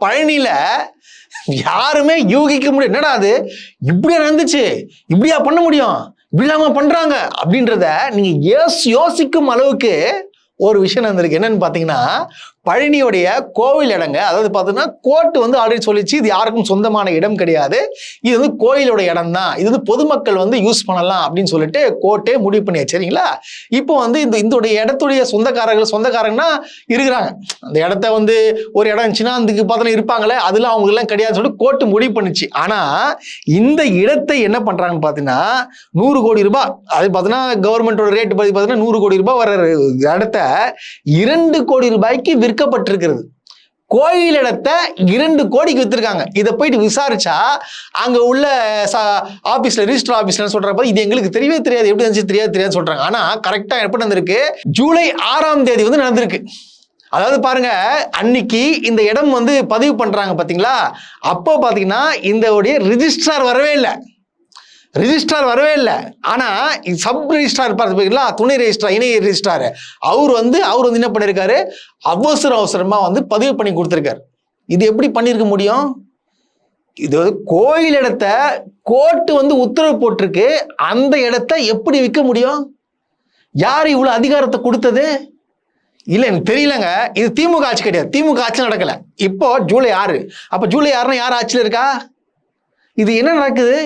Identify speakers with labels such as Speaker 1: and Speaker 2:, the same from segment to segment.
Speaker 1: பழனியில யாருமே யூகிக்க முடியும். என்னடா அது இப்படியா நடந்துச்சு, இப்படியா பண்ண முடியும், இப்படி இல்லாம பண்றாங்க அப்படின்றத நீங்க யோசிக்கும் அளவுக்கு ஒரு விஷயம் நடந்திருக்கு. என்னன்னு பாத்தீங்கன்னா, பழனியுடைய கோவில் இடங்க, அதாவது பார்த்தீங்கன்னா கோர்ட் வந்து ஆல்ரெடி சொல்லிச்சு இது யாருக்கும் சொந்தமான இடம் கிடையாது, இது வந்து கோயிலோட இடம் தான், இது வந்து பொதுமக்கள் வந்து யூஸ் பண்ணலாம் அப்படின்னு சொல்லிட்டு கோர்ட்டே முடிவு பண்ணியாச்சு. சரிங்களா? இப்போ வந்து இந்த இடத்துடைய சொந்தக்காரங்கன்னா இருக்கிறாங்க. அந்த இடத்த வந்து ஒரு இடம் இருந்துச்சுன்னா அதுக்கு பார்த்தா இருப்பாங்களே, அதெல்லாம் அவங்க எல்லாம் கிடையாதுன்னு சொல்லிட்டு கோர்ட் முடிவு பண்ணுச்சு. ஆனா இந்த இடத்தை என்ன பண்றாங்கன்னு பார்த்தீங்கன்னா 100 கோடி ரூபாய், அது பார்த்தீங்கன்னா கவர்மெண்டோட ரேட் பார்த்தீங்கன்னா 100 கோடி ரூபாய் வர இடத்த 2 கோடி ரூபாய்க்கு விற்கப்பட்டிருக்கிறது. கோயில் இடத்தை 2 கோடிக்கு வித்திருக்காங்க. இதை போயிட்டு விசாரிச்சா அங்க உள்ள ஆபீஸ்ல ரிஜிஸ்டர் ஆபீஸ்ல சொல்றப்ப இது எங்களுக்கு தெரியவே தெரியாது, எப்படி இருந்துச்சு தெரியாது சொல்றாங்க. ஆனா கரெக்டா எப்ப நடந்திருக்கு, ஜூலை 6ஆம் தேதி வந்து நடந்திருக்கு. அதாவது பாருங்க, அன்னைக்கு இந்த இடம் வந்து பதிவு பண்றாங்க பாத்தீங்களா, அப்போ பாத்தீங்கன்னா இந்த ரிஜிஸ்ட்ரார் வரவே இல்லை. ஆனா சப் ரிஜிஸ்ட்ரார் பார்த்தீங்களா, துணை ரெஜிஸ்ட்ரார், இணை ரெஜிஸ்ட்ரார், அவர் வந்து என்ன பண்ணிருக்காரு, அவசரமா வந்து பதிவு பண்ணி கொடுத்திருக்காரு. இது எப்படி பண்ணிருக்க முடியும்? இது கோயில் இடத்தை கோர்ட் வந்து உத்தரவு போட்டிருக்கு, அந்த இடத்தை எப்படி விற்க முடியும்? யார் இவ்வளவு அதிகாரத்தை கொடுத்தது? இல்ல எனக்கு தெரியலங்க. இது திமுக ஆட்சி கிடையாது, திமுக ஆட்சி நடக்கல. இப்போ ஜூலை 6, அப்ப ஜூலை 6 யார் ஆட்சியில் இருக்கா? இது என்ன நடக்குது?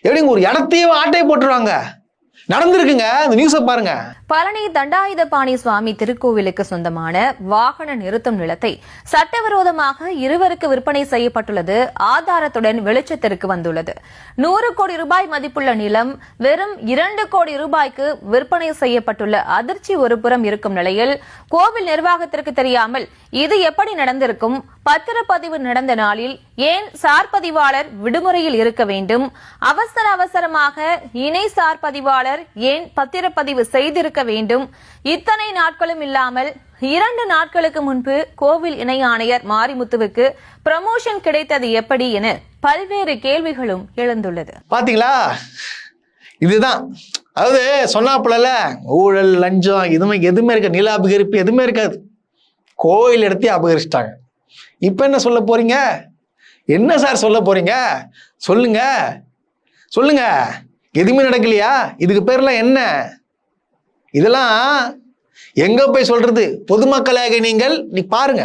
Speaker 1: எப்படிங்க ஒரு இடத்தையே ஆட்டையை போட்டுருவாங்க, நடந்திருக்குங்க. இந்த நியூஸை பாருங்க.
Speaker 2: பழனி தண்டாயுதபாணி சுவாமி திருக்கோவிலுக்கு சொந்தமான வாகன நிறுத்தும் நிலத்தை சட்டவிரோதமாக இருவருக்கு விற்பனை செய்யப்பட்டுள்ளது ஆதாரத்துடன் வெளிச்சத்திற்கு வந்துள்ளது. 100 கோடி ரூபாய் மதிப்புள்ள நிலம் வெறும் 2 கோடி ரூபாய்க்கு விற்பனை செய்யப்பட்டுள்ள அதிர்ச்சி ஒரு புறம் இருக்கும் நிலையில் கோவில் நிர்வாகத்திற்கு தெரியாமல் இது எப்படி நடந்திருக்கும்? பத்திரப்பதிவு நடந்த நாளில் ஏன் சார் பதிவாளர் விடுமுறையில் இருக்க வேண்டும்? அவசரமாக இணை சார் பதிவாளர் ஏன் பத்திரப்பதிவு செய்திருக்க வேண்டும்? இத்தனை நாட்களும் இல்லாமல் 2 நாட்களுக்கு முன்பு கோவில் இணை ஆணையர் மாரிமுத்துவுக்கு ப்ரமோஷன் கிடைத்தது எப்படி என பல்வேறு கேள்விகளும் எழுந்துள்ளது.
Speaker 1: பாத்தீங்களா? இதுதான், அதாவது சொன்னாப்புல ஊழல் லஞ்சம் எதுவுமே இருக்க, நில அபகரிப்பு எதுவுமே இருக்காது. கோயில் இடத்தையே அபகரிச்சிட்டாங்க. இப்ப என்ன சொல்ல போறீங்க? என்ன சார் சொல்ல போறீங்க? சொல்லுங்க. எதுவுமே நடக்கலையா? இதுக்கு பேர்லாம் என்ன? இதெல்லாம் எங்க போய் சொல்றது? பொதுமக்களாக நீ பாருங்க.